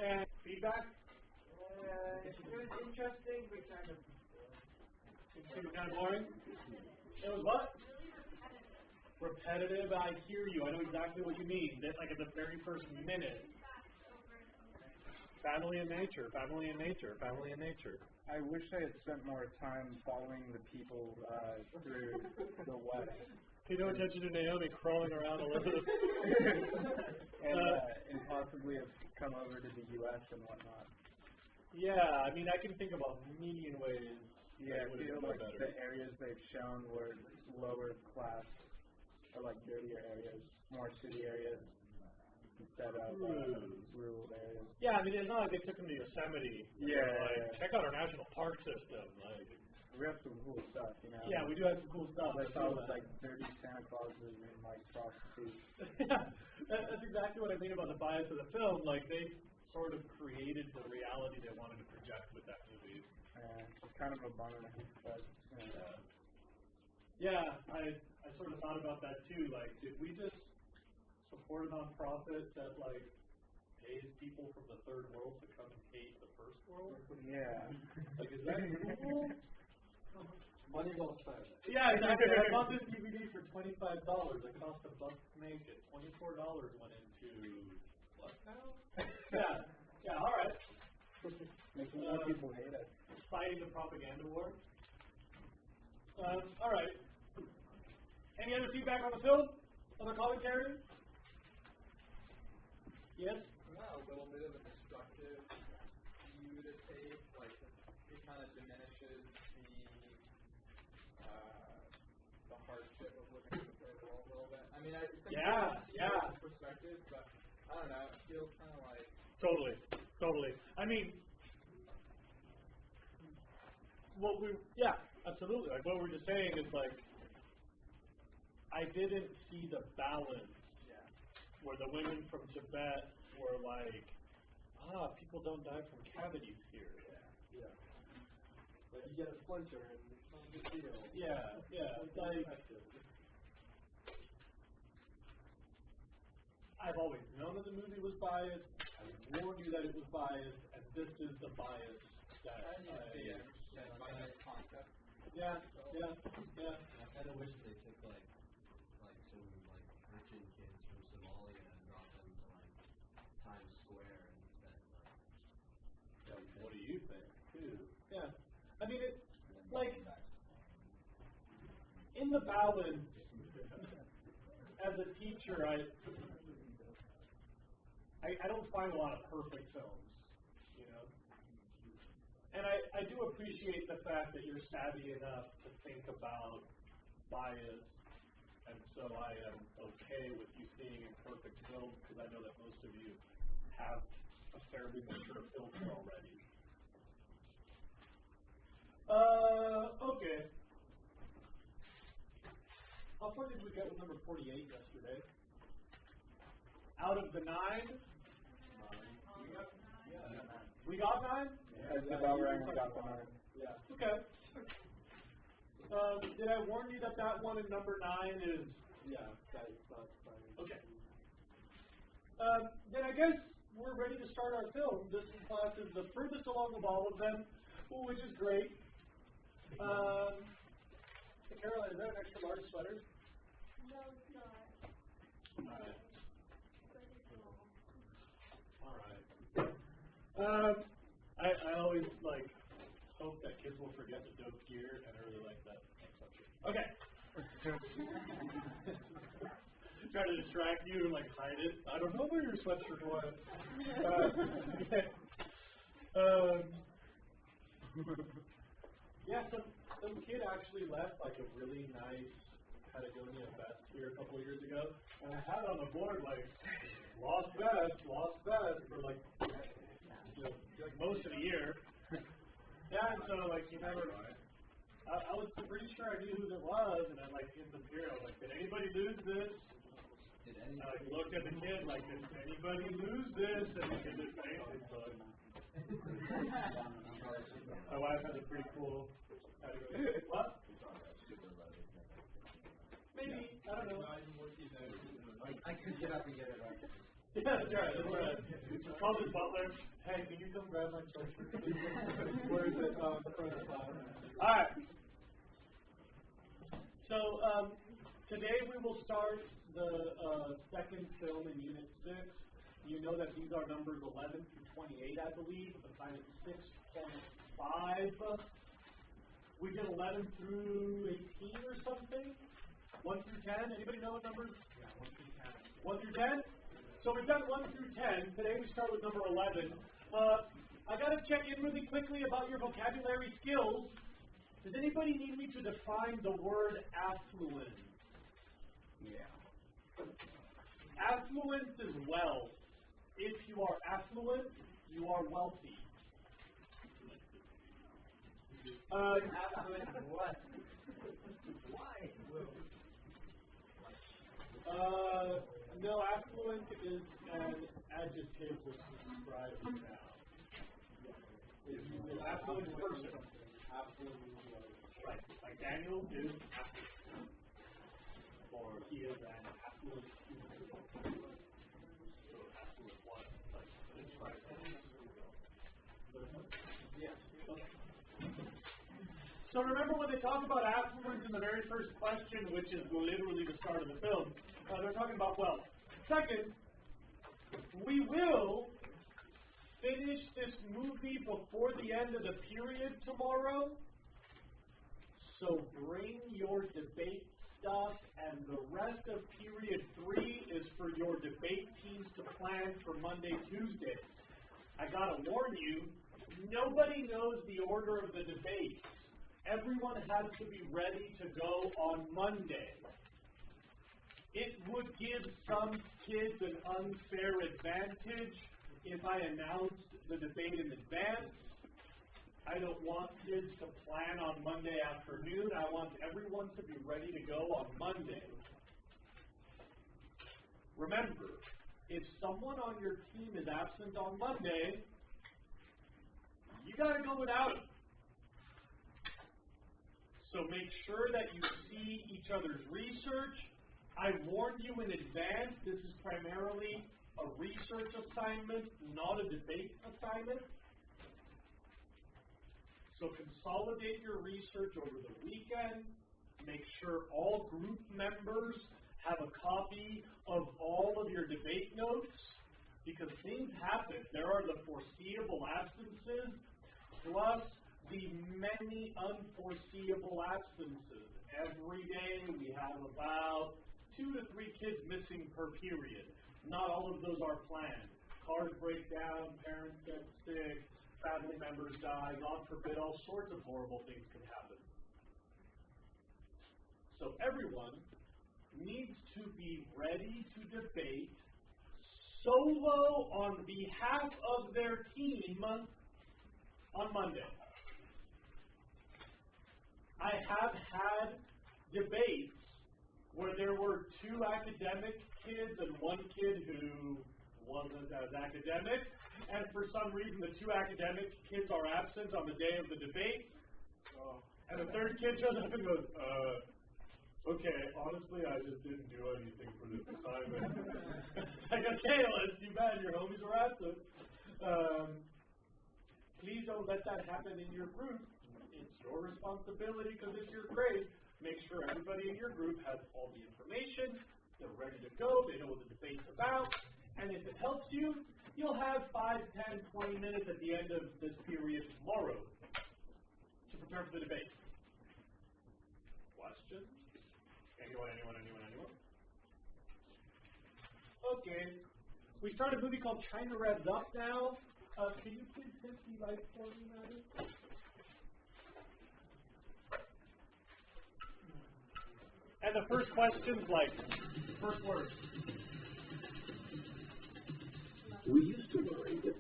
And feedback? It was interesting, but kind of boring. It was what? Repetitive. I hear you. I know exactly what you mean. That, like, at the very first minute. Family and nature. Family and nature. Family and nature. I wish I had spent more time following the people through the West. Pay no attention to Naomi crawling around Elizabeth. and possibly have come over to the U.S. and whatnot. Yeah, I mean, I can think of a million ways. Yeah, I feel like the areas they've shown were lower class, or like dirtier areas, more city areas, instead of rural areas. Yeah, I mean, it's not like they took them to Yosemite. Yeah. Check out our national park system. Like, we have some cool stuff, you know. Yeah, we do have some cool stuff. I saw with like dirty Santa Clauses and like prostitutes. Yeah, that's exactly what I mean about the bias of the film. Like, they sort of created the reality they wanted to project with that movie. It's kind of a bummer, but yeah, I sort of thought about that too. Like, did we just support a nonprofit that like pays people from the third world to come and hate the first world? Yeah. Like, is that cool? Money well spent. Yeah, exactly. I bought this DVD for $25. It cost $1 to make it. $24 went into what now? Yeah. All right. Making more people hate us. Fighting the propaganda war. All right. Any other feedback on the film? Other commentary? Yes? A little bit of a destructive view to take, like it kind of diminishes the hardship of living in the third world a little bit. I mean, I think it's perspective, but I don't know. It feels kind of like totally. I mean, absolutely. Like what we're just saying is like, I didn't see the balance where the women from Tibet were like, people don't die from cavities here. Yeah. Like you get a splinter and it's not a big deal. Yeah. It's like, I've always known that the movie was biased. I warned you that it was biased, and this is the bias that concept. Yeah. I kind of wish they took like some like Christian kids from Somalia and brought them to like Times Square instead. What do you think? Too? Yeah. I mean, it like in the balance. As a teacher, I don't find a lot of perfect films, you know. And I do appreciate the fact that you're savvy enough to think about bias, and so I am okay with you seeing imperfect films because I know that most of you have a fairly mature filter already. Okay. How far did we get with number 48 yesterday? Out of the 9? We got 9? That's about right. We got the 9. Yeah. Okay. Did I warn you that one in number 9 is? Yeah, that's not funny. Okay. Then I guess we're ready to start our film. This class is the furthest along of all of them, which is great. Caroline, is that an extra large sweater? No, it's not. All right. I always like hope that kids will forget the dope gear, and I really like that subject. Okay. Try to distract you and like hide it. I don't know where your sweatshirt was. Okay. Yeah, some kid actually left like a really nice Patagonia vest here a couple of years ago, and I had on the board like lost vest for like most of the year. Yeah, and so like you never. I was pretty sure I knew who it was, and then like in the beer, I was like, did anybody lose this? And I looked at the kid like, did anybody lose this? And the kid just fainted. My wife has a pretty cool. What? Maybe. I don't know. I could get up and get it right. Yeah, that's right. Call this butler. Hey, can you come grab my sweatshirt? Where is it? Front side. Alright. So, today we will start the second film in Unit 6. You know that these are numbers 11 through 28, I believe. Assignment 6.5. We did 11 through 18 or something? 1 through 10? Anybody know what numbers? Yeah, 1 through 10. 1 through 10? So we've done 1 through 10. Today we start with number 11. I got to check in really quickly about your vocabulary skills. Does anybody need me to define the word affluence? Yeah. Affluence is wealth. If you are affluent, you are wealthy. Affluent what? Why? No, affluent is an adjective which describes a noun. It's an affluent person. Right. Like Daniel is affluent. Or he is an affluent student. So affluent what? Like describes yeah. Okay. So remember when they talk about affluence in the very first question, which is literally the start of the film, they're talking about wealth. Second, we will finish this movie before the end of the period tomorrow. So bring your debate stuff, and the rest of period 3 is for your debate teams to plan for Monday, Tuesday. I gotta warn you, nobody knows the order of the debates. Everyone has to be ready to go on Monday. It would give some kids an unfair advantage if I announced the debate in advance. I don't want kids to plan on Monday afternoon. I want everyone to be ready to go on Monday. Remember, if someone on your team is absent on Monday, you gotta go without them. So make sure that you see each other's research. I warned you in advance, this is primarily a research assignment, not a debate assignment. So consolidate your research over the weekend. Make sure all group members have a copy of all of your debate notes, because things happen. There are the foreseeable absences, plus the many unforeseeable absences. Every day we have about 2 to 3 kids missing per period. Not all of those are planned. Cars break down, parents get sick, family members die, God forbid, all sorts of horrible things can happen. So everyone needs to be ready to debate solo on behalf of their team on Monday. I have had debates where there were 2 academic kids and 1 kid who wasn't as academic, and for some reason the 2 academic kids are absent on the day of the debate, and the 3rd kid shows up and goes, okay, honestly I just didn't do anything for this assignment. Like, okay, well it's too bad your homies are absent. Please don't let that happen in your group. It's your responsibility because it's your grade. Make sure everybody in your group has all the information, they're ready to go, they know what the debate's about, and if it helps you, you'll have 5, 10, 20 minutes at the end of this period tomorrow to prepare for the debate. Questions? Anyone? Okay. We started a movie called China Revs Up now. Can you please hit the lights for me, Maddie? And the first question's like, first word. We used to worry that